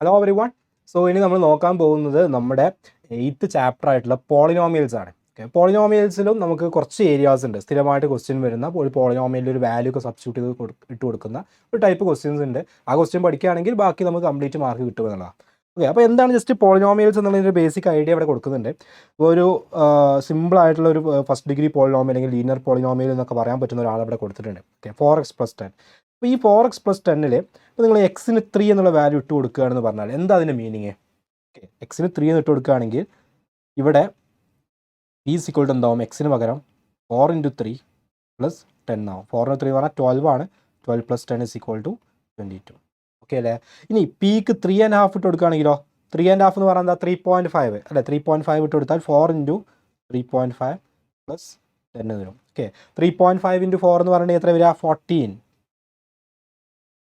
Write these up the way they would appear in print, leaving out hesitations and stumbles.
Hello every one. So ഇനി നമ്മൾ നോക്കാൻ പോകുന്നത് നമ്മുടെ 8th ചാപ്റ്റർ ആയിട്ടുള്ള പോളിനോമിയൽസ് ആണ്. ഓക്കെ, പോളിനോമിയൽസിലും നമുക്ക് കുറച്ച് ഏരിയാസ് ഉണ്ട്. സ്ഥിരമായിട്ട് ക്വസ്റ്റ്യൻ വരുന്ന ഒരു പോളിനോമിയലിൽ ഒരു വാല്യൂ ഒക്കെ സബ്സ്റ്റിറ്റ്യൂട്ട് ചെയ്ത് ഇട്ട് കൊടുക്കുന്ന ഒരു ടൈപ്പ് ക്വസ്റ്റ്യൻസ് ഉണ്ട്. ആ ക്വസ്റ്റ്യൻ പഠിക്കുകയാണെങ്കിൽ ബാക്കി നമുക്ക് കംപ്ലീറ്റ് മാർക്ക് കിട്ടുമെന്നുള്ളതാണ്. ഓക്കെ, അപ്പോൾ എന്താണ് ജസ്റ്റ് പോളിനോമിയൽസ് എന്നുള്ളതിൻ്റെ ബേസിക് ഐഡിയ ഇവിടെ കൊടുക്കുന്നുണ്ട്. ഒരു സിമ്പിൾ ആയിട്ടുള്ള ഒരു ഫസ്റ്റ് ഡിഗ്രി പോളിനോമിയൽ അല്ലെങ്കിൽ ലീനിയർ പോളിനോമിയൽ എന്നൊക്കെ പറയാൻ പറ്റുന്ന ഒരാൾ ഇവിടെ കൊടുത്തിട്ടുണ്ട്. Okay, 4x+10. അപ്പോൾ ഈ 4x+10 ഇപ്പോൾ നിങ്ങൾ എക്സിന് 3 എന്നുള്ള വാല്യൂ ഇട്ട് കൊടുക്കുകയാണെന്ന് പറഞ്ഞാൽ എന്താ അതിൻ്റെ മീനിങ്? ഓക്കെ, എക്സിന് 3 എന്ന് ഇട്ട് കൊടുക്കുകയാണെങ്കിൽ ഇവിടെ ഈസ് എന്താവും? എക്സിന് പകരം 4 × 3 + 10 ആവും. 4 × 3 എന്ന് പറഞ്ഞാൽ 12 ആണ്. 12 + 10 = 22. ഓക്കെ അല്ലേ? ഇനി പിക്ക് 3.5 ഇട്ട് കൊടുക്കുകയാണെങ്കിലോ? 3.5 എന്ന് പറഞ്ഞാൽ എന്താ? 3.5 അല്ലേ? 3.5 ഇട്ട് കൊടുത്താൽ 4 × 3.5 + 10 വരും. ഓക്കെ, 3.5 × 4 എന്ന് പറഞ്ഞാൽ എത്ര വരിക? 14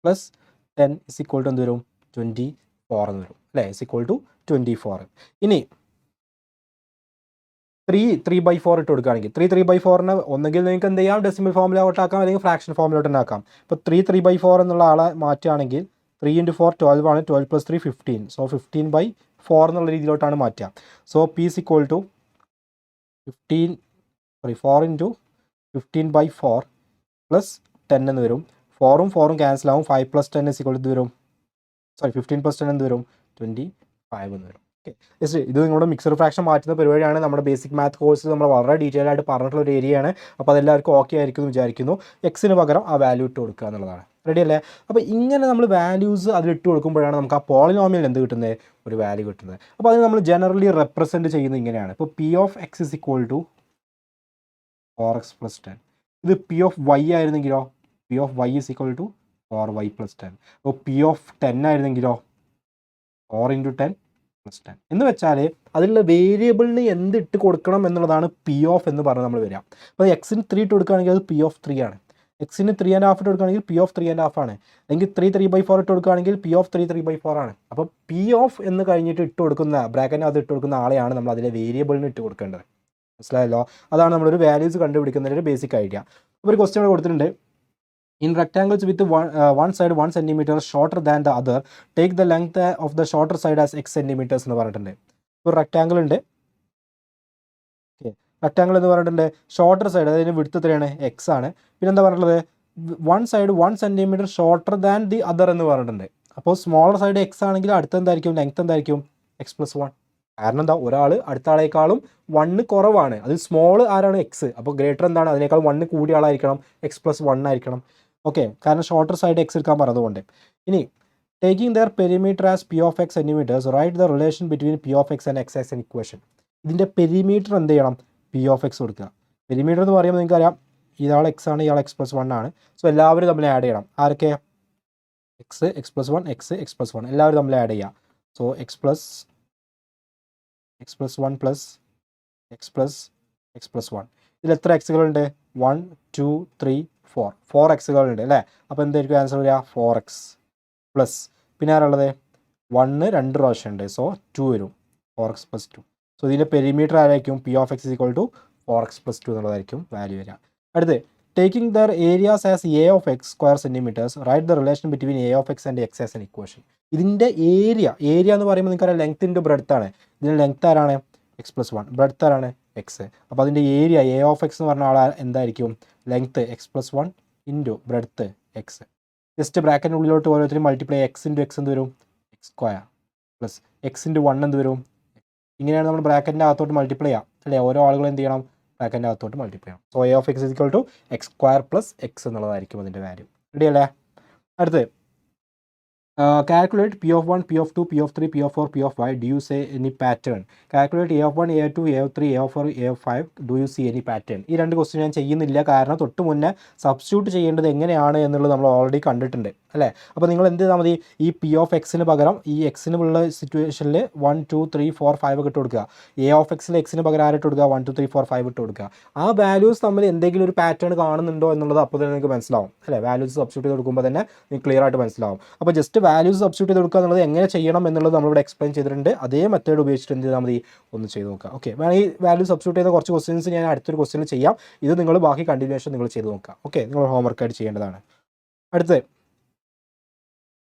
+ 10 = എന്ത് വരും? 24 എന്ന് വരും അല്ലേ? =24. ഇനി 3/4 ഇട്ട് കൊടുക്കുകയാണെങ്കിൽ 3/4 ഒന്നുകിൽ നിങ്ങൾക്ക് എന്ത് ചെയ്യാം? ഡെസിമൽ ഫോമിലോട്ടാക്കാം, അല്ലെങ്കിൽ ഫ്രാക്ഷൻ ഫോമിലോട്ട് ഉണ്ടാക്കാം. ഇപ്പോൾ 3/4 എന്നുള്ള ആളെ മാറ്റുകയാണെങ്കിൽ 3 × 4 12 ആണ്. 12 + 3 15. സോ 15/4 എന്നുള്ള രീതിയിലോട്ടാണ് മാറ്റുക. സോ P = 4 × 15/4 + 10 എന്ന് വരും. 4ഉം 4ഉം ക്യാൻസൽ ആവും. 5 + 10 എന്ത് വരും? 15 + 10 എന്ത് വരും? 25 എന്ന് വരും. ഓക്കെ, ജസ്റ്റ് ഇത് നിങ്ങളുടെ മിക്സഡ് ഫ്രാക്ഷൻ മാറ്റുന്ന പരിപാടിയാണ്. നമ്മുടെ ബേസിക് മാത്ത് കോഴ്സിൽ നമ്മൾ വളരെ ഡീറ്റെയിൽ ആയിട്ട് പറഞ്ഞിട്ടുള്ള ഒരു ഏരിയയാണ്. അപ്പോൾ അതെല്ലാവർക്കും ഓക്കെ ആയിരിക്കും എന്ന് വിചാരിക്കുന്നു. എക്സിന് പകരം ആ വാല്യൂ ഇട്ട് കൊടുക്കുക എന്നുള്ളതാണ്. റെഡി അല്ലേ? അപ്പോൾ ഇങ്ങനെ നമ്മൾ വാല്യൂസ് അതിലിട്ട് കൊടുക്കുമ്പോഴാണ് നമുക്ക് ആ പോളിനോമിയൽ എന്ത് കിട്ടുന്നത്? ഒരു വാല്യൂ കിട്ടുന്നത്. അപ്പോൾ അത് നമ്മൾ ജനറലി റെപ്രസെൻറ്റ് ചെയ്യുന്നത് ഇങ്ങനെയാണ്. ഇപ്പോൾ P(x) = 4x+10. ഇത് P(y) ആയിരുന്നെങ്കിലോ? P(y) = 4y + 10. അപ്പോൾ P(10) ആയിരുന്നെങ്കിലോ? 4 × 10 + 10 എന്ന് വെച്ചാൽ അതിലുള്ള വേരിയബിളിന് എന്ത് ഇട്ട് കൊടുക്കണം എന്നുള്ളതാണ് P എന്ന് പറഞ്ഞ് നമ്മൾ വരിക. അപ്പോൾ എക്സിന് 3 ഇട്ട് കൊടുക്കുകയാണെങ്കിൽ അത് P(3) ആണ്. എക്സിന് 3.5 ഇട്ട് കൊടുക്കുകയാണെങ്കിൽ P(3.5) ആണ്. അല്ലെങ്കിൽ 3/4 ഇട്ട് കൊടുക്കുകയാണെങ്കിൽ P(3 3/4) ആണ്. അപ്പോൾ P എന്ന് കഴിഞ്ഞിട്ട് ഇട്ട് കൊടുക്കുന്ന ബ്രാക്കറ്റിനകത്ത് ഇട്ട് കൊടുക്കുന്ന ആളെയാണ് നമ്മൾ അതിലെ വേരിയബിളിന് ഇട്ട് കൊടുക്കേണ്ടത്. മനസ്സിലായല്ലോ? അതാണ് നമ്മളൊരു വാല്യൂസ് കണ്ടുപിടിക്കുന്നതിൻ്റെ ബേസിക് ഐഡിയ. അപ്പോൾ ഒരു ക്വസ്റ്റ്യൻ കൊടുത്തിട്ടുണ്ട്. In rectangles with one side 1 cm shorter than the other, take the length of the shorter side as x centimeters എന്ന് പറഞ്ഞിട്ടുണ്ട്. ഒരു റെക്റ്റാങ്കിൾ ഉണ്ട്. ഓക്കെ, റെക്റ്റാങ്കിൾ എന്ന് പറഞ്ഞിട്ടുണ്ട്. ഷോർട്ടർ സൈഡ്, അതായത് വിഡ്ത്ത് എത്രയാണ്? എക്സ് ആണ്. പിന്നെ എന്താ പറഞ്ഞിട്ടുള്ളത്? 1 side 1 cm shorter than the other എന്ന് പറഞ്ഞിട്ടുണ്ട്. അപ്പോൾ സ്മോളർ സൈഡ് എക്സ് ആണെങ്കിൽ അടുത്ത എന്തായിരിക്കും? ലെങ്ത് എന്തായിരിക്കും? x+1. കാരണം എന്താ? ഒരാൾ അടുത്ത ആളേക്കാളും 1 കുറവാണ്. അതിൽ സ്മോൾ ആരാണ്? എക്സ്. അപ്പോൾ ഗ്രേറ്റർ എന്താണ്? അതിനേക്കാൾ 1 കൂടിയ ആളായിരിക്കണം. x+1 ആയിരിക്കണം. ഓക്കെ, കാരണം ഷോർട്ടർ സൈഡ് എക്സ് എടുക്കാൻ പറഞ്ഞതുകൊണ്ട്. ഇനി taking there perimeter as P(x) centimetres, write the relation between P(x) and x as an equation. ഇതിൻ്റെ പെരിമീറ്റർ എന്ത് ചെയ്യണം? P(x) കൊടുക്കുക. പെരിമീറ്റർ എന്ന് പറയുമ്പോൾ നിങ്ങൾക്കറിയാം, ഇയാൾ എക്സ് ആണ്, ഇയാൾ x+1 ആണ്. സോ എല്ലാവരും തമ്മിൽ ആഡ് ചെയ്യണം. ആരൊക്കെ? എക്സ്, x+1, എക്സ്, x+1 എല്ലാവരും തമ്മിൽ ആഡ് ചെയ്യുക. സോ x+1 + x+1 ഇതിൽ എത്ര എക്സുകളുണ്ട്? 1 2 3 4 എക്സുകളുണ്ട് അല്ലേ? അപ്പോൾ എന്തായിരിക്കും ആൻസർ വരിക? 4x പ്ലസ് പിന്നെ ആരുള്ളത്? 1 2 പ്രാവശ്യം ഉണ്ട്. സോ 2 വരും. 4x + 2. സോ ഇതിൻ്റെ പെരിമീറ്റർ ആരായിരിക്കും? P(x) = 4x + 2 എന്നുള്ളതായിരിക്കും വാല്യൂ വരിക. അടുത്ത് taking there areas as A(x) square centimetres, write the relation between A(x) and x as an equation. ഇതിൻ്റെ ഏരിയ എന്ന് പറയുമ്പോൾ നിങ്ങൾക്കറിയാം ലെങ്ത് ഇൻറ്റു ബ്രെഡ്ത്ത് ആണ്. ഇതിൻ്റെ ലെങ്ത് ആരാണ്? x+1. ബ്രെഡ്ത്ത് ആരാണ്? എക്സ്. അപ്പോൾ അതിൻ്റെ ഏരിയ A(x) എന്ന് പറഞ്ഞ ആൾ എന്തായിരിക്കും? Length x+1 into breadth X. Just ബ്രാക്കറ്റിൻ്റെ ഉള്ളിലോട്ട് ഓരോരുത്തരും മൾട്ടിപ്ലൈ x × x എന്ത് വരും? x² പ്ലസ് x × 1 എന്ത് വരും? ഇങ്ങനെയാണ് നമ്മൾ ബ്രാക്കറ്റിൻ്റെ അകത്തോട്ട് മൾട്ടിപ്ലൈ ചെയ്യാം അല്ലേ? ഓരോ ആളുകളും എന്ത് ചെയ്യണം? ബ്രാക്കറ്റിൻ്റെ അകത്തോട്ട് മൾട്ടിപ്ലൈ ചെയ്യണം. സോ A(x) = x² + x എന്നുള്ളതായിരിക്കും അതിൻ്റെ വാല്യൂ. റെഡി അല്ലേ? അടുത്ത് calculate P(1), P(2), P(3), P(4), P(5). Do you see any pattern? Calculate A(1), A(2), A(3), A(4), A(5). Do you see any pattern? ഈ രണ്ട് ക്വസ്റ്റ്യൻ ഞാൻ ചെയ്യുന്നില്ല, കാരണം തൊട്ട് മുന്നേ സബ്സ്റ്റിറ്റ്യൂട്ട് ചെയ്യേണ്ടത് എങ്ങനെയാണ് എന്നുള്ളത് നമ്മൾ ഓൾറെഡി കണ്ടിട്ടുണ്ട് അല്ലേ? അപ്പോൾ നിങ്ങൾ എന്ത് ചെയ്താൽ മതി? ഈ P(x)ന് പകരം ഈ എക്സിനുള്ള സിറ്റുവേഷനിൽ 1 2 3 4 5 ഒക്കെ ഇട്ട് കൊടുക്കുക. A(x)ൽ എക്സിന് പകരം ആരിട്ട് കൊടുക്കുക? 1 2 3 4 5 ഇട്ട് കൊടുക്കുക. ആ വാല്യൂസ് തമ്മിൽ എന്തെങ്കിലും ഒരു പാറ്റേൺ കാണുന്നുണ്ടോ എന്നുള്ളത് അപ്പോൾ തന്നെ നിങ്ങൾക്ക് മനസ്സിലാവും അല്ലേ? വാല്യൂസ് സബ്സ്റ്റിറ്റ്യൂട്ട് ചെയ്ത് കൊടുക്കുമ്പോൾ തന്നെ നിങ്ങൾക്ക് ക്ലിയർ ആയിട്ട് മനസ്സിലാവും. അപ്പോൾ ജസ്റ്റ് വാല്യൂസ് സബ്സ്റ്റിറ്റ്യൂട്ട് ചെയ്ത് കൊടുക്കുക എന്നുള്ളത് എങ്ങനെ ചെയ്യണം എന്നുള്ളത് നമ്മളിവിടെ എക്സ്പ്ലെയിൻ ചെയ്തിട്ടുണ്ട്. അതേ മെത്തേഡ് ഉപയോഗിച്ചിട്ട് എന്ത് ചെയ്താൽ മതി? ഒന്ന് ചെയ്ത് നോക്കുക. ഓക്കെ, വേണമെങ്കിൽ വാല്യൂ സബ്സ്റ്റിറ്റ്യൂട്ട് ചെയ്ത കുറച്ച് ക്വസ്റ്റ്യൻസ് ഞാൻ അടുത്തൊരു ക്വസ്റ്റ്യൻ ചെയ്യാം. ഇത് നിങ്ങൾ ബാക്കി കണ്ടിന്യൂഷൻ നിങ്ങൾ ചെയ്ത് നോക്കുക. ഓക്കെ, നിങ്ങൾ ഹോംവർക്കായിട്ട് ചെയ്യേണ്ടതാണ്. അടുത്ത്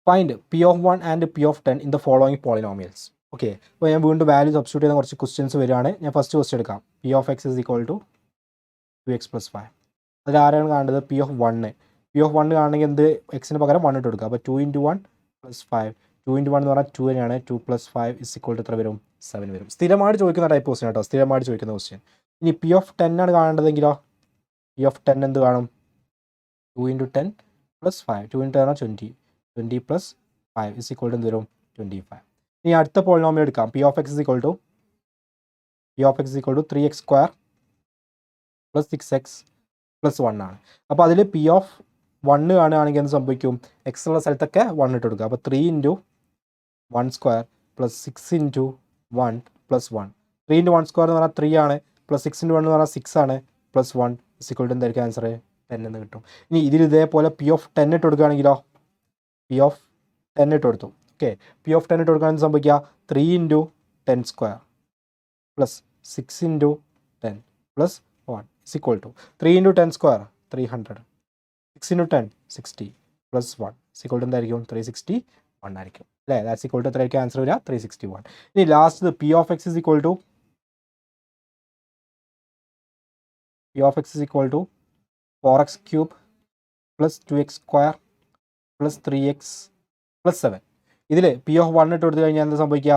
find P of 1 and P of 10 in the following polynomials. Okay, അപ്പോൾ ഞാൻ വീണ്ടും വാല്യൂ സബ്സ്റ്റിറ്റ്യൂട്ട് ചെയ്യുന്ന കുറച്ച് ക്വസ്റ്റ്യൻസ് വരികയാണ്. ഞാൻ ഫസ്റ്റ് ക്വസ്റ്റ്യൻ എടുക്കാം. P of X is equal to 2x + 5. അതിൽ ആരാണ് കാണേണ്ടത്? P of 1. പി ഓഫ് 1 കാണണമെങ്കിൽ എന്ത് എക്സിന് പകരം 1 ഇട്ട് കൊടുക്കുക. അപ്പോൾ 2 × 1 + 5. 2 × 1 എന്ന് പറഞ്ഞാൽ 2 തന്നെയാണ്. 2 + 5 ഇസ് ഈക്വൽ ടു എത്ര വരും? 7 വരും. സ്ഥിരമായിട്ട് ചോദിക്കുന്ന ടൈപ്പ് ക്വസ്റ്റ്യൻ കേട്ടോ, സ്ഥിരമായിട്ട് ചോദിക്കുന്ന ക്വസ്റ്റ്യൻ. ഇനി പി ഓഫ് 10 ആണ് കാണേണ്ടതെങ്കിലോ? പി ഓഫ് 10 എന്ത് കാണും? 2 × 10 + 5. 2 × 10 പറഞ്ഞാൽ 20. 20 + 5 ഇസ് ഈക്വൽ ടു എന്ത് വരും? 25. ഇനി അടുത്ത പോളിനോമിയൽ എടുക്കാം. P of X is equal to 3x² + 6x + 1 ആണ്. അപ്പോൾ അതിൽ പി ഓഫ് 1 കാണുകയാണെങ്കിൽ എന്ത് സംഭവിക്കും? എക്സ് ഉള്ള സ്ഥലത്തൊക്കെ 1 ഇട്ട് കൊടുക്കുക. അപ്പോൾ 3 × 1² + 6 × 1 + 1. 3 × 1² എന്ന് പറഞ്ഞാൽ 3 ആണ്, + 6 × 1 എന്ന് പറഞ്ഞാൽ 6 ആണ്, + 1 ഇസ് ഈക്വൽ ടു എന്തായിരിക്കും ആൻസർ? 10 എന്ന് കിട്ടും. ഇനി ഇതിൽ ഇതേപോലെ പി ഓഫ് 10 ഇട്ട് കൊടുക്കുകയാണെങ്കിലോ? പി ഓഫ് 10 ഇട്ട് കൊടുത്തു. ഓക്കെ, പി ഓഫ് 10 ഇട്ട് കൊടുക്കുകയാണെങ്കിൽ സംഭവിക്കുക 3 × 10² + 6 × 10 + 1 is equal to 3 × 10² 300, 6 × 10 60 + 1 is equal to എന്തായിരിക്കും? 361 ആയിരിക്കും അല്ലേ? ദാറ്റ്സ് ഈക്വൽ ടു എത്രയായിരിക്കും ആൻസർ വരിക? 361. ഇനി last P of X is equal to 4x³ + 2x² + 3x + 7. ഇതിൽ പി ഓഫ് 1 ഇട്ട് കൊടുത്തു കഴിഞ്ഞാൽ എന്താ സംഭവിക്കുക?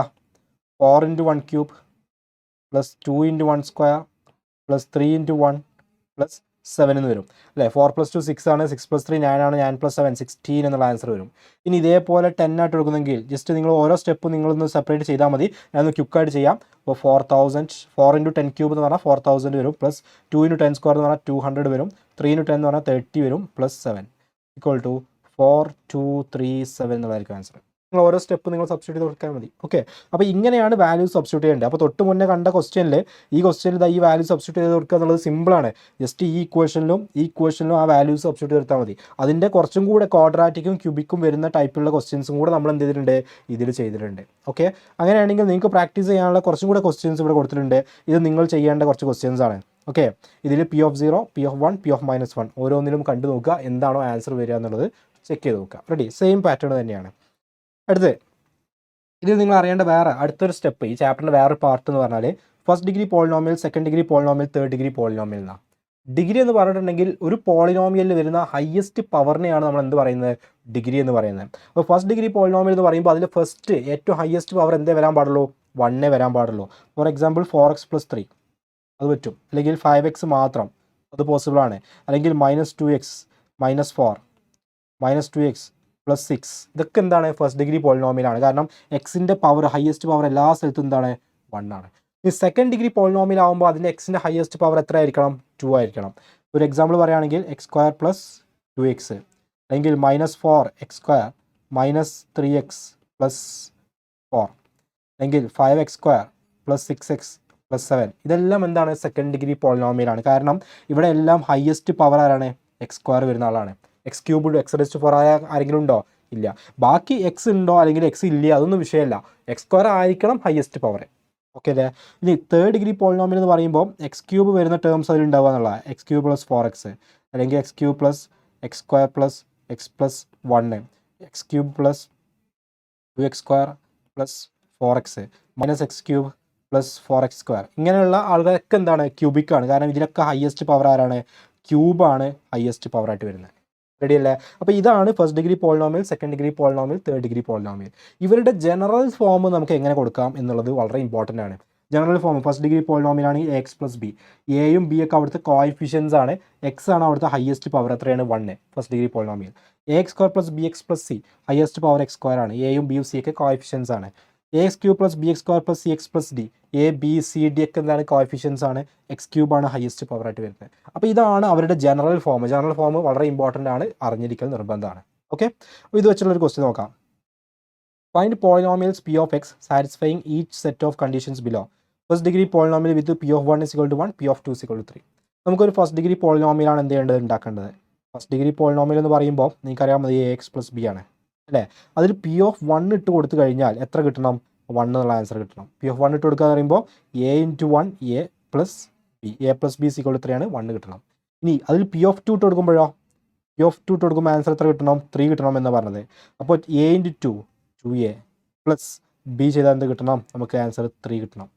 4 × 1³ + 2 × 1² + 3 × 1 + 7 എന്ന് വരും അല്ലേ? 4 + 2 6 ആണ്, 6 + 3 9 ആണ്, 9 + 7 16 എന്നുള്ള ആൻസർ വരും. ഇനി ഇതേപോലെ 10 ആയിട്ട് എടുക്കുന്നെങ്കിൽ ജസ്റ്റ് നിങ്ങൾ ഓരോ സ്റ്റെപ്പ് നിങ്ങളൊന്ന് സെപ്പറേറ്റ് ചെയ്താൽ മതി. ഞാനൊന്ന് ക്വിക്കായിട്ട് ചെയ്യാം. അപ്പോൾ 4000 4 × 10³ എന്ന് പറഞ്ഞാൽ 4000 വരും, + 2 × 10² എന്ന് പറഞ്ഞാൽ 200 വരും, 3 × 10 എന്ന് പറഞ്ഞാൽ 30 വരും, + 7 ഈക്വൽ ടു 4237 എന്നുള്ളതായിരിക്കും ആൻസർ. നിങ്ങൾ ഓരോ സ്റ്റെപ്പ് നിങ്ങൾ സബ്സ്റ്റിറ്റ്യൂട്ട് ചെയ്ത് കൊടുക്കാൻ മതി. ഓക്കെ, അപ്പോൾ ഇങ്ങനെയാണ് വാല്യൂ സബ്സ്റ്റിറ്റ്യൂട്ട് ചെയ്യേണ്ടത്. അപ്പോൾ തൊട്ട് മുന്നേ കണ്ട ക്വസ്റ്റ്യനിൽ ഈ വാല്യൂ സബ്സ്റ്റിറ്റ്യൂട്ട് ചെയ്ത് കൊടുക്കുക എന്നുള്ളത് സിമ്പിളാണ്. ജസ്റ്റ് ഈ ഇക്വേഷനിലും ആ വാല്യൂസ് സബ്സ്റ്റിറ്റ്യൂട്ട് ചെയ്താൽ മതി. അതിൻ്റെ കുറച്ചും കൂടെ ക്വാഡ്രാറ്റിക്കും ക്യൂബിക്കും വരുന്ന ടൈപ്പിലുള്ള ക്വസ്റ്റ്യൻസും കൂടെ നമ്മൾ എന്ത് ചെയ്തിട്ടുണ്ട്? ഇതിൽ ചെയ്തിട്ടുണ്ട്. ഓക്കെ, അങ്ങനെയാണെങ്കിൽ നിങ്ങൾക്ക് പ്രാക്ടീസ് ചെയ്യാനുള്ള കുറച്ചും കൂടെ ക്വസ്റ്റ്യൻസ് ഇവിടെ കൊടുത്തിട്ടുണ്ട്. ഇത് നിങ്ങൾ ചെയ്യേണ്ട കുറച്ച് ക്വസ്റ്റ്യൻസ് ആണ്. ഓക്കെ, ഇതിൽ P of 0, P of 1, P of -1 ഓരോന്നിലും കണ്ടു നോക്കുക, എന്താണോ ആൻസർ വരിക എന്നുള്ളത് ചെക്ക് ചെയ്ത് നോക്കുക. റെഡി? സെയിം പാറ്റേൺ തന്നെയാണ്. അടുത്ത് ഇതിൽ നിങ്ങൾ അറിയേണ്ട അടുത്തൊരു സ്റ്റെപ്പ്, ഈ ചാപ്റ്ററിൻ്റെ വേറൊരു പാർട്ട് എന്ന് പറഞ്ഞാൽ first degree polynomial, second degree polynomial, third degree polynomial എന്നാണ്. ഡിഗ്രി എന്ന് പറഞ്ഞിട്ടുണ്ടെങ്കിൽ ഒരു പോളിനോമിയലിൽ വരുന്ന ഹയസ്റ്റ് പവറിനെയാണ് നമ്മൾ എന്ത് പറയുന്നത്? ഡിഗ്രി എന്ന് പറയുന്നത്. അപ്പോൾ ഫസ്റ്റ് ഡിഗ്രി പോളിനോമിയൽ എന്ന് പറയുമ്പോൾ അതിൽ ഫസ്റ്റ് ഏറ്റവും ഹയസ്റ്റ് പവർ എന്തേ വരാൻ പാടുള്ളൂ? 1 വരാൻ പാടുള്ളൂ. ഫോർ എക്സാമ്പിൾ 4x + 3 അത് പറ്റും, അല്ലെങ്കിൽ 5x മാത്രം അത് പോസിബിൾ ആണ്, അല്ലെങ്കിൽ -2x -4 -2x + 6 ഇതൊക്കെ എന്താണ്? ഫസ്റ്റ് ഡിഗ്രി പോളിനോമിയലാണ്. കാരണം എക്സിൻ്റെ പവർ, ഹയസ്റ്റ് പവർ എല്ലാ സ്ഥലത്തും എന്താണ്? 1 ആണ്. ഈ സെക്കൻഡ് ഡിഗ്രി പോളിനോമിയൽ ആകുമ്പോൾ അതിൻ്റെ എക്സിൻ്റെ ഹയസ്റ്റ് പവർ എത്ര ആയിരിക്കണം? 2 ആയിരിക്കണം. ഒരു എക്സാമ്പിൾ പറയുകയാണെങ്കിൽ x² + 2x, അല്ലെങ്കിൽ -4x² -3x + 4, അല്ലെങ്കിൽ 5x² + 6x + 7 ഇതെല്ലാം എന്താണ്? സെക്കൻഡ് ഡിഗ്രി പോളിനോമിയലാണ്. കാരണം ഇവിടെ എല്ലാം ഹയസ്റ്റ് പവർ ആരാണ്? x² വരുന്ന ആളാണ്. x³ x⁴ ആരെങ്കിലും ഉണ്ടോ? ഇല്ല. ബാക്കി എക്സ് ഉണ്ടോ അല്ലെങ്കിൽ എക്സ് ഇല്ല അതൊന്നും വിഷയമല്ല, x² ആയിരിക്കണം ഹയസ്റ്റ് പവർ. ഓക്കെ അല്ലേ? ഇനി തേർഡ് ഡിഗ്രി പോളിനോമിയൽ എന്ന് പറയുമ്പോൾ x³ വരുന്ന ടേംസ് അതിൽ ഉണ്ടാവുക എന്നുള്ളതാണ്. x³ + 4x, അല്ലെങ്കിൽ x³ + x² + x + 1, x³ + 2x² + 4x -x³ + 4x². ഇങ്ങനെയുള്ള ആളുകളൊക്കെ എന്താണ്? ക്യൂബിക്കാണ്. കാരണം ഇതിലൊക്കെ ഹയസ്റ്റ് പവർ ആരാണ്? ക്യൂബാണ് ഹയസ്റ്റ് പവർ ആയിട്ട് വരുന്നത്. റെഡി അല്ലേ? അപ്പോൾ ഇതാണ് first degree polynomial, second degree polynomial, third degree polynomial. ഇവരുടെ ജനറൽ ഫോം നമുക്ക് എങ്ങനെ കൊടുക്കാം എന്നുള്ളത് വളരെ ഇമ്പോർട്ടൻ്റ് ആണ്. General form first degree polynomial ആണെങ്കിൽ ax + b, എയും ബി ഒക്കെ അവിടുത്തെ കോഎഫിഷ്യൻസ് ആണ്, എക്സ് ആണ് അവിടുത്തെ ഹയസ്റ്റ് പവർ. എത്രയാണ്? 1 first degree polynomial. ax² + bx + c highest power x² ആണ്, എയും ബിയും സി ഒക്കെ കോഎഫിഷ്യൻസ് ആണ്. ax³ + bx² + cx + d, A B C D ഒക്കെ എന്താണ്? കോഎഫിഷ്യൻസ് ആണ്. x³ ആണ് ഹയസ്റ്റ് പവർ ആയിട്ട് വരുന്നത്. അപ്പോൾ ഇതാണ് അവരുടെ ജനറൽ ഫോം. ജനറൽ ഫോം വളരെ ഇമ്പോർട്ടൻ്റ് ആണ്, അറിഞ്ഞിരിക്കൽ നിർബന്ധമാണ്. ഓക്കെ, അപ്പോൾ ഇത് വെച്ചുള്ളൊരു ക്വസ്റ്റ്യൻ നോക്കാം. Find polynomials p of x satisfying each set of conditions below. First degree polynomial with p of 1 = 1, p of 2 = 3. നമുക്കൊരു ഫസ്റ്റ് ഡിഗ്രി പോളിനോമിയലാണ് എന്ത് ചെയ്യേണ്ടത്? ഉണ്ടാക്കേണ്ടത്. ഫസ്റ്റ് ഡിഗ്രി പോളിനോമിയൽ എന്ന് പറയുമ്പോൾ നിങ്ങൾക്കറിയാം മതി ax + b ആണ് അല്ലേ? അതിൽ p of 1 ഇട്ട് കൊടുത്തു കഴിഞ്ഞാൽ എത്ര കിട്ടണം? 1 എന്നുള്ള ആൻസർ കിട്ടണം. p of 1 ഇട്ട് കൊടുക്കുക എന്ന് പറയുമ്പോൾ a × 1 a + b, a + b = 3 ആണ്, 1 കിട്ടണം. ഇനി അതിൽ p of 2 ഇട്ട് കൊടുക്കുമ്പോഴോ? പി ഓഫ് 2 ഇട്ട് കൊടുക്കുമ്പോൾ ആൻസർ എത്ര കിട്ടണം? 3 കിട്ടണം എന്ന് പറഞ്ഞത്. അപ്പോൾ A into 2 2a plus B ചെയ്താൽ എന്ത് കിട്ടണം? നമുക്ക് ആൻസർ 3 കിട്ടണം.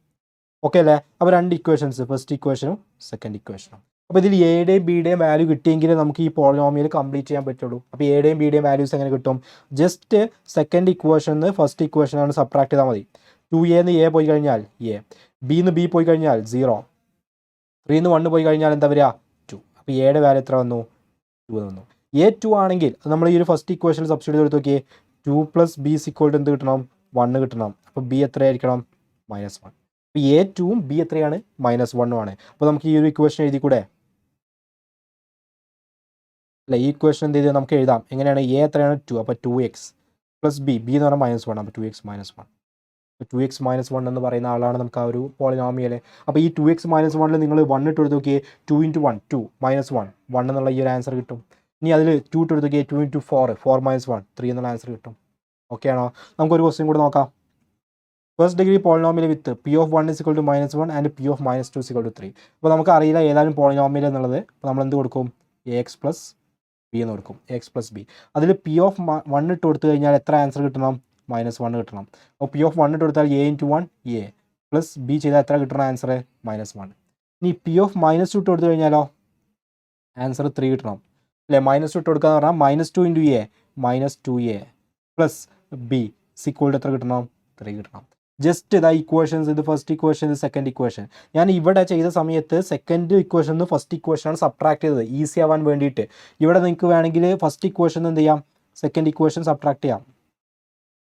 ഓക്കെ അല്ലേ? അപ്പോൾ രണ്ട് ഇക്വേഷൻസ്, ഫസ്റ്റ് ഇക്വേഷനും സെക്കൻഡ് ഇക്വേഷനും. അപ്പോൾ ഇതിൽ എയുടെയും ബിയുടെയും വാല്യൂ കിട്ടിയെങ്കിൽ നമുക്ക് ഈ പോളിനോമിയൽ കംപ്ലീറ്റ് ചെയ്യാൻ പറ്റുള്ളൂ. അപ്പോൾ എയുടെയും ബിയുടെയും വാല്യൂസ് എങ്ങനെ കിട്ടും? ജസ്റ്റ് സെക്കൻഡ് ഇക്വേഷനിൽ ഫസ്റ്റ് ഇക്വേഷനാണ് സബ്ട്രാക്ട് ചെയ്താൽ മതി. 2a എ പോയി കഴിഞ്ഞാൽ എ, ബിന്ന് ബി പോയി കഴിഞ്ഞാൽ 0, 3 1 പോയി കഴിഞ്ഞാൽ എന്താ വരിക? 2. അപ്പോൾ എയുടെ വാല്യൂ എത്ര വന്നു? 2 വന്നു. എ 2 ആണെങ്കിൽ നമ്മൾ ഈ ഒരു ഫസ്റ്റ് ഇക്വേഷനിൽ സബ്സ്റ്റിറ്റ്യൂട്ട് എടുത്ത് നോക്കിയേ. 2 പ്ലസ് ബി സിക്വൽ എന്ത് കിട്ടണം? 1 കിട്ടണം. അപ്പോൾ ബി എത്രയായിരിക്കണം? -1. അപ്പോൾ എ 2ഉം ബി എത്രയാണ്? -1 ആണ്. അപ്പോൾ നമുക്ക് ഈ ഒരു ഇക്വേഷൻ എഴുതി കൂടെ? അല്ല, ഈ ഇക്വേഷൻ എന്ത് ചെയ്ത് നമുക്ക് എഴുതാം? എങ്ങനെയാണ്? എ എത്രയാണ്? 2. അപ്പോൾ 2x പ്ലസ് ബി എന്ന് പറഞ്ഞാൽ -1. അപ്പോൾ 2x -1. 2x -1 എന്ന് പറയുന്ന ആളാണ് നമുക്ക് ആ ഒരു പോളിനോമിയൽ. അപ്പോൾ ഈ 2x -1ൽ നിങ്ങൾ 1 ഇട്ട് കൊടുത്ത് നോക്കിയേ. 2 × 1 2 -1 1 എന്നുള്ള ഈ ഒരു ആൻസർ കിട്ടും. ഇനി അതിൽ 2 ഇട്ട് കൊടുത്ത് നോക്കിയേ. 2 × 4 4 -1 3 എന്നുള്ള ആൻസർ കിട്ടും. ഓക്കെ ആണോ? നമുക്കൊരു ക്വസ്റ്റ്യൻ കൂടെ നോക്കാം. First degree polynomial with P of 1 = -1 and P of -2 = 3. അപ്പോൾ നമുക്ക് അറിയില്ല ഏതായാലും പോളിനോമിയൽ എന്നുള്ളത്. അപ്പോൾ നമ്മൾ എന്ത് കൊടുക്കും? ax പ്ലസ് ബി എന്ന് കൊടുക്കും. ax plus B. അതിൽ പി ഓഫ് 1 ഇട്ട് കൊടുത്തു കഴിഞ്ഞാൽ എത്ര ആൻസർ കിട്ടണം? -1 കിട്ടണം. അപ്പോൾ പി ഓഫ് 1 ഇട്ട് കൊടുത്താൽ a × 1 a പ്ലസ് ബി ചെയ്താൽ എത്ര കിട്ടണം ആൻസർ? -1. ഇനി പി ഓഫ് -2 ഇട്ട് കൊടുത്തു കഴിഞ്ഞാലോ ആൻസർ 3 കിട്ടണം അല്ലേ? -2 ഇട്ട് കൊടുക്കുക എന്ന് പറഞ്ഞാൽ -2 × a -2a plus B sequel എത്ര കിട്ടണം? 3 കിട്ടണം. ജസ്റ്റ് ഇതാ ഇക്വേഷൻസ്. ഇത് ഫസ്റ്റ് ഇക്വേഷൻ, ഇത് സെക്കൻഡ് ഇക്വേഷൻ. ഞാൻ ഇവിടെ ചെയ്ത സമയത്ത് സെക്കൻഡ് ഇക്വേഷൻ നിന്ന് ഫസ്റ്റ് ഇക്വേഷനാണ് സബ്ട്രാക്ട് ചെയ്തത്, ഈസി ആവാൻ വേണ്ടിയിട്ട്. ഇവിടെ നിങ്ങൾക്ക് വേണമെങ്കിൽ ഫസ്റ്റ് ഇക്വേഷൻ എന്ത് ചെയ്യാം? സെക്കൻഡ് ഇക്വേഷൻ സബ്ട്രാക്ട് ചെയ്യാം.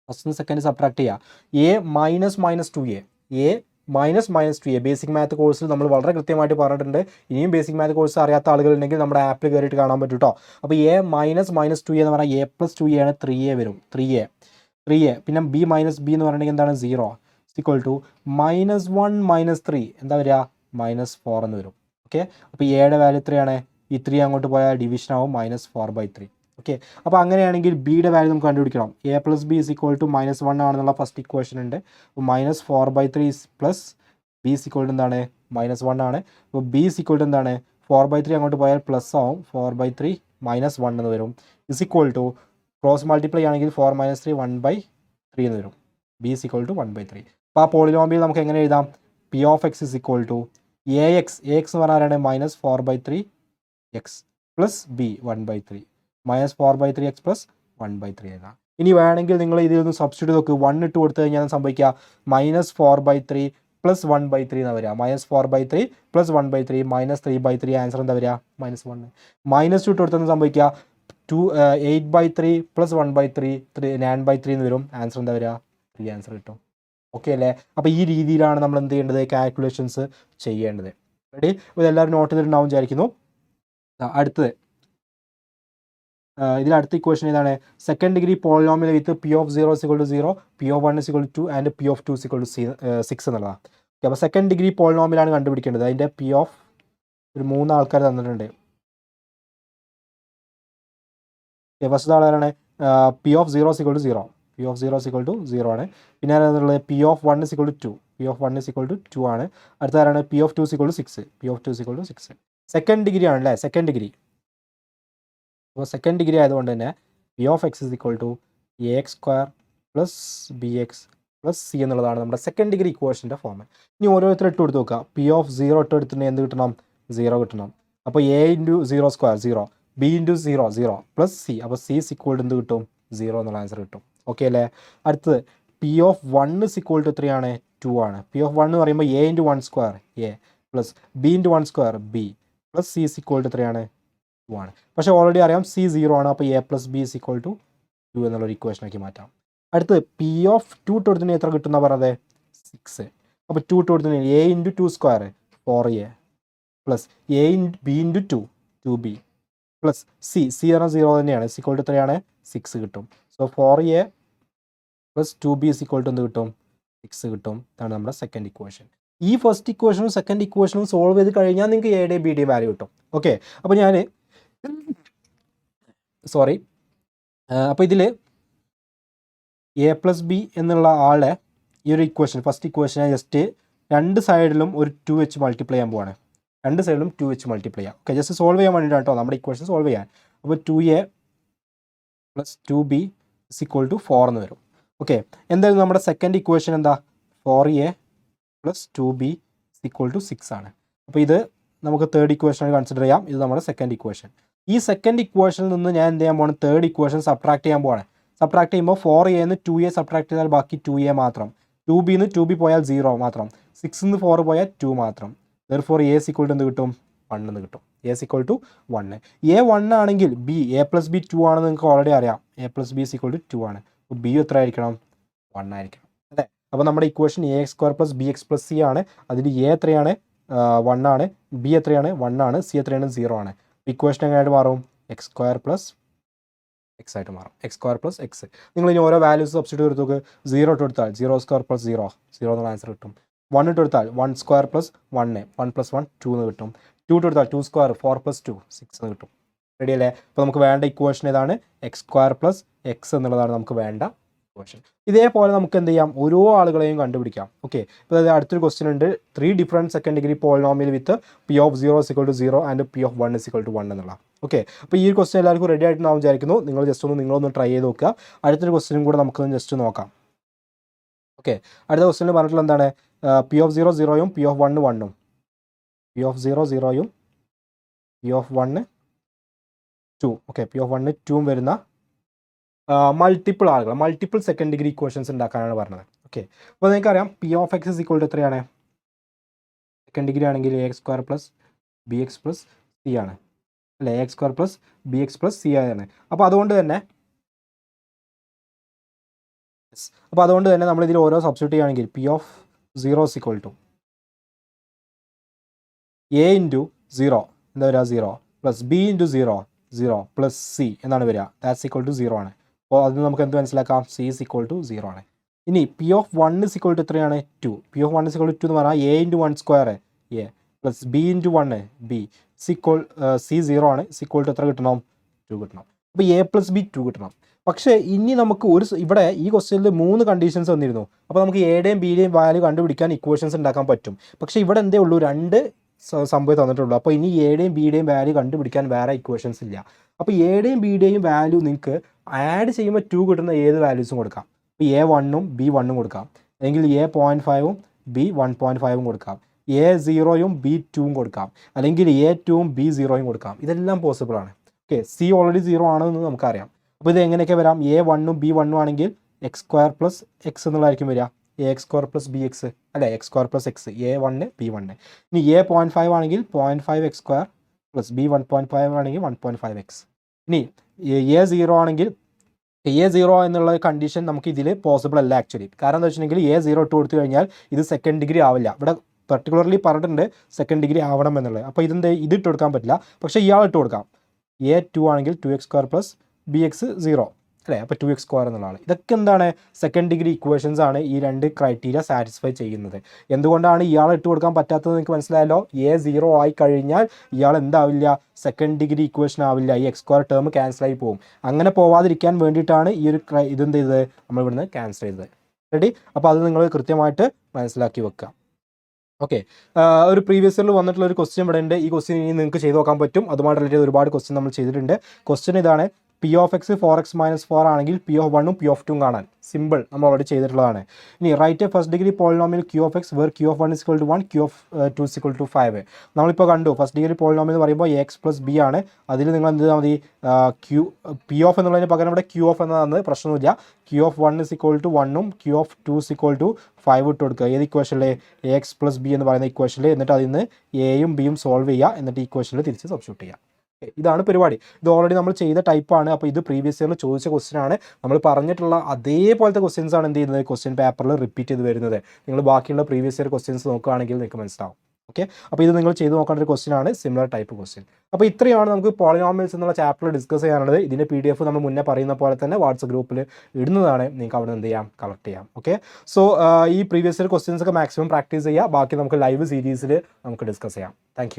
ഫസ്റ്റ് സെക്കൻഡ് സബ്ട്രാക്ട് ചെയ്യുക. a -2a a -2a basic math കോഴ്സിൽ നമ്മൾ വളരെ കൃത്യമായിട്ട് പറഞ്ഞിട്ടുണ്ട്. ഇനിയും ബേസിക് മാത്ത് കോഴ്സ് അറിയാത്ത ആളുകളുണ്ടെങ്കിൽ നമ്മുടെ ആപ്പിൽ കയറിയിട്ട് കാണാൻ പറ്റും കേട്ടോ. അപ്പോൾ a -2a എന്ന് പറഞ്ഞാൽ a + 2a ആണ്, 3a വരും. 3a പിന്നെ b - b എന്ന് പറഞ്ഞിട്ടുണ്ടെങ്കിൽ എന്താണ്? 0 = -1 - 3 എന്താ വരിക? -4 എന്ന് വരും. ഓക്കെ, അപ്പോൾ എയുടെ വാല്യൂ എത്രയാണ്? ഈ 3 അങ്ങോട്ട് പോയാൽ ഡിവിഷൻ ആവും, -4/3. ഓക്കെ, അപ്പോൾ അങ്ങനെയാണെങ്കിൽ ബിയുടെ വാല്യൂ നമുക്ക് കണ്ടുപിടിക്കണം. a + b = -1 ആണെന്നുള്ള ഫസ്റ്റ് ഇക്വേഷൻ ഉണ്ട്. അപ്പോൾ -4/3 പ്ലസ് b = എന്താണ്? -1 ആണ്. അപ്പോൾ b = എന്താണ്? 4/3 അങ്ങോട്ട് പോയാൽ പ്ലസ് ആവും, 4/3 -1 എന്ന് വരും. = ക്രോസ് മൾട്ടിപ്ലൈ ആണെങ്കിൽ 4 - 3 1/3 എന്ന് വരും. b = 1/3. അപ്പോൾ ആ പോളിനോമിയൽ നമുക്ക് എങ്ങനെ എഴുതാം? p of x = ax എന്ന് പറഞ്ഞാൽ -4/3x plus b 1/3 -4/3x plus 1/3 എഴുതാം. ഇനി വേണമെങ്കിൽ നിങ്ങൾ ഇതിൽ നിന്ന് സബ്സ്റ്റിറ്റ്യൂട്ട് നോക്ക്. 1 ഇട്ട് കൊടുത്തു കഴിഞ്ഞാൽ സംഭവിക്കുക -4/3 പ്ലസ് 1/3 എന്നാണ് വരിക. -4/3 പ്ലസ് 1/3 -3/3 ആൻസർ എന്താ വരിക? -1. -2 ഇട്ട് കൊടുത്താൽ സംഭവിക്കുക 8/3 പ്ലസ് 1/3 9/3 എന്ന് വരും. ആൻസർ എന്താ വരിക? 3 ആൻസർ കിട്ടും. ഓക്കെ അല്ലേ? അപ്പോൾ ഈ രീതിയിലാണ് നമ്മൾ എന്ത് ചെയ്യേണ്ടത്? കാൽക്കുലേഷൻസ് ചെയ്യേണ്ടത്. റെഡി? അപ്പോൾ ഇതെല്ലാവരും നോട്ട് ചെയ്തിട്ടുണ്ടാവും വിചാരിക്കുന്നു. അടുത്തത് ഇതിലടുത്ത ഇക്വേഷൻ ഇതാണ്. Second degree polynomial with P of 0 = 0, P of 1 = 2 and P of 2 = 6 എന്നുള്ളതാണ്. ഓക്കെ, അപ്പോൾ സെക്കൻഡ് ഡിഗ്രി പോളിനോമിയലാണ് കണ്ടുപിടിക്കേണ്ടത്. അതിൻ്റെ പി ഓഫ് ഒരു 3 ആൾക്കാർ തന്നിട്ടുണ്ട്. ഫസ്റ്റ് ആളാണ് പി ഓഫ് 0 = 0, പി ഓഫ് 0 = 0 ആണ്. പിന്നെ ആരാണുള്ളത്? പി ഓഫ് 1 = 2, പി ഓഫ് 1 = 2 ആണ്. അടുത്ത ആരാണ്? P of 2 = 6, P of 2 = 6. Second degree ആണല്ലേ? Second degree. അപ്പോൾ സെക്കൻഡ് ഡിഗ്രി ആയതുകൊണ്ട് തന്നെ P of x = ax² plus bx plus c എന്നുള്ളതാണ് നമ്മുടെ സെക്കൻഡ് ഡിഗ്രി ഇക്വേഷൻ്റെ ഫോം. ഇനി ഓരോരുത്തരും ഇട്ട് കൊടുത്ത് നോക്കുക. പി ഓഫ് 0 ഇട്ട് എടുത്തിട്ടുണ്ടെങ്കിൽ എന്ത് കിട്ടണം? 0 കിട്ടണം. അപ്പോൾ a × 0² 0, b × 0 0 പ്ലസ് c. അപ്പോൾ c = എന്ത് കിട്ടും? 0 എന്നുള്ള ആൻസർ കിട്ടും. ഓക്കെ അല്ലേ? അടുത്തത് പി ഓഫ് 1 = എത്രയാണ്? 2 ആണ്. പി ഓഫ് 1 എന്ന് പറയുമ്പോൾ a × 1² a plus b × 1² b plus c = എത്രയാണ്? 2 ആണ്. പക്ഷേ ഓൾറെഡി അറിയാം c 0 ആണ്. അപ്പോൾ a + b = 2 എന്നുള്ളൊരു ഇക്വേഷനാക്കി മാറ്റാം. അടുത്ത് പി ഓഫ് 2 ഇട്ട് കൊടുത്തിട്ടുണ്ടെങ്കിൽ എത്ര കിട്ടുന്ന പറഞ്ഞത്? 6. അപ്പോൾ 2 ഇട്ട് കൊടുത്തിട്ടുണ്ടെങ്കിൽ a × 2² 4a plus b × 2 2b plus c പറഞ്ഞാൽ 0 തന്നെയാണ്. = എത്രയാണ്? 6 കിട്ടും. സോ 4a പ്ലസ് 2b = എന്ത് കിട്ടും? 6 കിട്ടും. ഇതാണ് നമ്മുടെ സെക്കൻഡ് ഇക്വേഷൻ. ഈ ഫസ്റ്റ് ഇക്വേഷനും സെക്കൻഡ് ഇക്വേഷനും സോൾവ് ചെയ്ത് കഴിഞ്ഞാൽ നിങ്ങൾക്ക് എയുടെയും ബിയുടെയും വാല്യൂ കിട്ടും. ഓക്കെ, അപ്പോൾ ഞാൻ അപ്പോൾ ഇതിൽ a + b എന്നുള്ള ആളെ ഈ ഒരു ഇക്വേഷൻ ഫസ്റ്റ് ഇക്വേഷനെ ജസ്റ്റ് രണ്ട് സൈഡിലും ഒരു 2 വെച്ച് മൾട്ടിപ്ലൈ ചെയ്യാൻ പോവാണ്. രണ്ട് സൈഡിലും 2 വെച്ച് മൾട്ടിപ്ലൈ ചെയ്യാം. ഓക്കെ, ജസ്റ്റ് സോൾവ് ചെയ്യാൻ വേണ്ടിയിട്ടാണ് കേട്ടോ നമ്മുടെ ഇക്വേഷൻ സോൾവ് ചെയ്യാൻ. അപ്പോൾ 2a + 2b = 4 എന്ന് വരും. ഓക്കെ, എന്തായാലും നമ്മുടെ സെക്കൻഡ് ഇക്വേഷൻ എന്താ? 4a + 2b = 6 ആണ്. അപ്പോൾ ഇത് നമുക്ക് തേർഡ് ഇക്വേഷൻ കൺസിഡർ ചെയ്യാം. ഇത് നമ്മുടെ സെക്കൻഡ് ഇക്വേഷൻ. ഈ സെക്കൻഡ് ഇക്വേഷനിൽ നിന്ന് ഞാൻ എന്ത് ചെയ്യാൻ പോകണം? തേർഡ് ഇക്വേഷൻ സബ്ട്രാക്ട് ചെയ്യാൻ പോകണം. സബ്ട്രാക്ട് ചെയ്യുമ്പോൾ 4a ന്ന് 2a സബ്ട്രാക്ട് ചെയ്താൽ ബാക്കി 2a മാത്രം. 2b ന്ന് 2b പോയാൽ 0 മാത്രം. 6 ന്ന് 4 പോയാൽ 2 മാത്രം. therefore a = എന്ത് കിട്ടും? 1 എന്ന് കിട്ടും. a = 1. a 1 ആണെങ്കിൽ b a + b 2 ആണെന്ന് നിങ്ങൾക്ക് ഓൾറെഡി അറിയാം. a + b = 2 ആണ്. അപ്പോൾ b എത്ര ആയിരിക്കണം? 1 ആയിരിക്കണം അല്ലേ? അപ്പോൾ നമ്മുടെ ഇക്വേഷൻ ax² + bx + c ആണ്. അതിൽ a എത്രയാണ്? 1 ആണ്. b എത്രയാണ്? 1 ആണ്. c എത്രയാണ്? 0 ആണ്. ഇക്വേഷൻ എങ്ങനെയായിട്ട് മാറും? x² + x ആയിട്ട് മാറും. x² + x. നിങ്ങൾ ഇനി ഓരോ വാല്യൂസ് സബ്സ്റ്റിറ്റ്യൂട്ട് എടുത്ത് നോക്ക്. 0 ഇട്ട് കൊടുത്താൽ 0² + 0 0 എന്നുള്ള ആൻസർ കിട്ടും. 1 ഇട്ട് കൊടുത്താൽ 1² + 1 1 + 1 2 എന്ന് കിട്ടും. 2 ഇട്ട് കൊടുത്താൽ 2² 4 + 2 6 എന്ന് കിട്ടും. റെഡി അല്ലേ? അപ്പോൾ നമുക്ക് വേണ്ട ഇക്വേഷൻ ഏതാണ്? x² + x എന്നുള്ളതാണ് നമുക്ക് വേണ്ട ഇക്വേഷൻ. ഇതേപോലെ നമുക്ക് എന്ത് ചെയ്യാം? ഓരോ ആളുകളെയും കണ്ടുപിടിക്കാം. ഓക്കെ, ഇപ്പോൾ അതായത് അടുത്തൊരു ക്വസ്റ്റ്യൻ ഉണ്ട്. 3 different second degree polynomial with p of 0 = 0 and p of 1 = 1 എന്നുള്ള. ഓക്കെ, അപ്പോൾ ഈ ക്വസ്റ്റ്യൻ എല്ലാവർക്കും റെഡി ആയിട്ട് ഞാൻ വിചാരിക്കുന്നു. നിങ്ങൾ നിങ്ങളൊന്ന് ട്രൈ ചെയ്ത് നോക്കുക. അടുത്തൊരു ക്വസ്റ്റ്യനും കൂടെ നമുക്കൊന്ന് ജസ്റ്റ് നോക്കാം. ഓക്കെ, അടുത്ത ക്വസ്റ്റ്യനിൽ പറഞ്ഞിട്ടുള്ള എന്താണ്? p of 0 0 p of 1 1 p of 0 0 p of 1 2. Okay, p of 1 2 വരുന്ന മൾട്ടിപ്പിൾ സെക്കൻഡ് ഡിഗ്രി ഇക്വേഷൻസ് ഉണ്ടാക്കാനാണ് പറഞ്ഞത്. ഓക്കെ, അപ്പോൾ നിങ്ങൾക്കറിയാം p of x = എത്രയാണ്? സെക്കൻഡ് ഡിഗ്രി ആണെങ്കിൽ ax² + bx + c ആണ് അല്ലേ? ax² + bx + c ആണ്. അപ്പോൾ അതുകൊണ്ട് തന്നെ നമ്മൾ ഇതിൽ ഓരോ സബ്സ്റ്റിറ്റ്യൂട്ട് ചെയ്യുകയാണെങ്കിൽ p of 0 = a × 0 എന്താ വരിക? 0 + b × 0 0 + c എന്നാണ് വരിക. ദാറ്റ്സ് = 0 ആണ്. അപ്പോൾ അത് നമുക്ക് എന്ത് മനസ്സിലാക്കാം? c = 0 ആണ്. ഇനി p of 1 = എത്രയാണ്? 2. p of 1 = 2 എന്ന് പറഞ്ഞാൽ a × 1² a + b × 1 b c 0 ആണ്. c = എത്ര കിട്ടണം? 2 കിട്ടണം. അപ്പോൾ a + b 2 കിട്ടണം. പക്ഷേ ഇനി നമുക്ക് ഇവിടെ ഈ ക്വസ്റ്റ്യനിൽ 3 കണ്ടീഷൻസ് വന്നിരുന്നു. അപ്പോൾ നമുക്ക് എയുടെയും ബിയുടെയും വാല്യൂ കണ്ടുപിടിക്കാൻ ഇക്വേഷൻസ് ഉണ്ടാക്കാൻ പറ്റും. പക്ഷേ ഇവിടെ എന്തേ ഉള്ളൂ? 2 സംഭവം തന്നിട്ടുള്ളൂ. അപ്പോൾ ഇനി എയുടെയും ബിയുടെയും വാല്യൂ കണ്ടുപിടിക്കാൻ വേറെ ഇക്വേഷൻസ് ഇല്ല. അപ്പോൾ എയുടെയും ബിയുടെയും വാല്യൂ നിങ്ങൾക്ക് ആഡ് ചെയ്യുമ്പോൾ 2 കിട്ടുന്ന ഏത് വാല്യൂസും കൊടുക്കാം. ഇപ്പോൾ a 1ഉം b 1ഉം കൊടുക്കാം, അല്ലെങ്കിൽ a 0.5ഉം b 1.5ഉം കൊടുക്കാം, a 0ഉം b 2ഉം കൊടുക്കാം, അല്ലെങ്കിൽ a 2ഉം b 0ഉം കൊടുക്കാം. ഇതെല്ലാം പോസിബിൾ ആണ്. ഓക്കെ, c ഓൾറെഡി 0 ആണെന്ന് നമുക്കറിയാം. അപ്പോൾ ഇത് എങ്ങനെയൊക്കെ വരാം? a 1ഉം b 1ഉം ആണെങ്കിൽ x² + x എന്നുള്ളതായിരിക്കും വരിക. ax² + bx അല്ലേ? x² + x a 1 b 1. ഇനി a 0.5 ആണെങ്കിൽ 0.5x² + b 1.5 ആണെങ്കിൽ 1.5x. ഇനി a 0 ആണെങ്കിൽ a 0 എന്നുള്ള കണ്ടീഷൻ നമുക്ക് ഇതിൽ പോസിബിൾ അല്ല ആക്ച്വലി. കാരണം എന്താ വെച്ചിട്ടുണ്ടെങ്കിൽ a 0 ഇട്ട് കൊടുത്തു കഴിഞ്ഞാൽ ഇത് സെക്കൻഡ് ഡിഗ്രി ആവില്ല. ഇവിടെ പെർട്ടിക്കുലർലി പറഞ്ഞിട്ടുണ്ട് സെക്കൻഡ് ഡിഗ്രി ആവണം എന്നുള്ളത്. അപ്പോൾ ഇത് ഇട്ട് കൊടുക്കാൻ പറ്റില്ല. പക്ഷേ ഇയാൾ ഇട്ട് കൊടുക്കാം. a 2 ആണെങ്കിൽ 2x² + bx 0 അല്ലേ? അപ്പോൾ 2x² എന്നുള്ളതാണ്. ഇതൊക്കെ എന്താണ്? സെക്കൻഡ് ഡിഗ്രി ഇക്വേഷൻസ് ആണ്. ഈ 2 ക്രൈറ്റീരിയ സാറ്റിസ്ഫൈ ചെയ്യുന്നത്. എന്തുകൊണ്ടാണ് ഇയാൾ ഇട്ട് കൊടുക്കാൻ പറ്റാത്തത് നിങ്ങൾക്ക് മനസ്സിലായല്ലോ? a 0 ആയി കഴിഞ്ഞാൽ ഇയാൾ എന്താവില്ല? സെക്കൻഡ് ഡിഗ്രി ഇക്വേഷൻ ആവില്ല. ഈ x² ടേം ക്യാൻസൽ ആയി പോകും. അങ്ങനെ പോവാതിരിക്കാൻ വേണ്ടിയിട്ടാണ് ഈ ഒരു ഇതെന്ത് ചെയ്തത്? നമ്മൾ ഇവിടുന്ന് ക്യാൻസൽ ചെയ്തത്. റെഡി? അപ്പോൾ അത് നിങ്ങൾ കൃത്യമായിട്ട് മനസ്സിലാക്കി വെക്കുക. ഓക്കെ, ഒരു പ്രീവിയസ് ഇയറിൽ വന്നിട്ടുള്ള ഒരു ക്വസ്റ്റ്യൻ ഇവിടെ ഉണ്ട്. ഈ ക്വസ്റ്റ്യൻ ഇനി നിങ്ങൾക്ക് ചെയ്ത് നോക്കാൻ പറ്റും. അതുമായി റിലേറ്റ് ചെയ്ത് ഒരുപാട് ക്വസ്റ്റ്യൻ നമ്മൾ ചെയ്തിട്ടുണ്ട്. ക്വസ്റ്റ്യൻ ഇതാണ്: p of x 4x - 4 ആണെങ്കിൽ p of 1ഉം p of 2ഉം കാണാൻ. സിമ്പിൾ, നമ്മൾ അവിടെ ചെയ്തിട്ടുള്ളതാണ്. ഇനി write a first degree polynomial q of x where q of 1 = 1 q of 2 = 5. നമ്മളിപ്പോൾ കണ്ടു ഫസ്റ്റ് ഡിഗ്രി പോളിനോമിയൽ എന്ന് പറയുമ്പോൾ ax + b ആണ്. അതിൽ നിങ്ങൾ എന്ത് ചെയ്താൽ മതി? p of എന്നുള്ളതിന് പകരം ഇവിടെ q of എന്നതാണ്. പ്രശ്നമില്ല. q of 1 = 1ഉം q of 2 = 5 ഇട്ട് കൊടുക്കുക. ഏത് ഇക്വേഷനിൽ? ax + b എന്ന് പറയുന്ന ഇക്വേഷനിൽ. എന്നിട്ട് അതിൽ നിന്ന് എയും ബിയും സോൾവ് ചെയ്യുക. എന്നിട്ട് ഇക്വേഷനിൽ തിരിച്ച് സബ്സ്റ്റിറ്റ്യൂട്ട് ചെയ്യുക. ഇതാണ് പരിപാടി. ഇത് ഓൾറെഡി നമ്മൾ ചെയ്ത ടൈപ്പാണ്. അപ്പോൾ ഇത് പ്രീവിയസ് ഇയറിൽ ചോദിച്ച ക്വസ്റ്റ്യൻ ആണ്. നമ്മൾ പറഞ്ഞിട്ടുള്ള അതേപോലത്തെ ക്വസ്റ്റ്യൻസ് ആണ് എന്ത് ചെയ്യുന്നത്? ക്വസ്റ്റ്യൻ പേപ്പറിൽ റിപ്പീറ്റ് ചെയ്ത് വരുന്നത്. നിങ്ങൾ ബാക്കിയുള്ള പ്രീവിയസ് ഇയർ ക്വസ്റ്റ്യൻസ് നോക്കുകയാണെങ്കിൽ നിങ്ങൾക്ക് മനസ്സിലാവും. ഓക്കെ, അപ്പോൾ ഇത് നിങ്ങൾ ചെയ്ത് നോക്കേണ്ട ഒരു ക്വസ്റ്റ്യൻ ആണ്, സിമിലർ ടൈപ്പ് ക്വസ്റ്റ്യൻ. അപ്പോൾ ഇത്രയാണ് നമുക്ക് പോളിനോമിയൽസ് എന്നുള്ള ചാപ്റ്ററിൽ ഡിസ്കസ് ചെയ്യാനുള്ളത്. ഇതിൻ്റെ PDF നമ്മൾ മുന്നേ പറയുന്ന പോലെ തന്നെ വാട്സപ്പ് ഗ്രൂപ്പിൽ ഇടുന്നതാണ്. നിങ്ങൾക്ക് അവിടെ എന്ത് ചെയ്യാം? കളക്ട് ചെയ്യാം. ഓക്കെ, സോ ഈ പ്രീവിയസ് ഇയർ ക്വസ്റ്റ്യൻസ് ഒക്കെ മാക്സിമം പ്രാക്ടീസ് ചെയ്യുക. ബാക്കി നമുക്ക് ലൈവ് സീരീസിൽ നമുക്ക് ഡിസ്കസ് ചെയ്യാം. താങ്ക്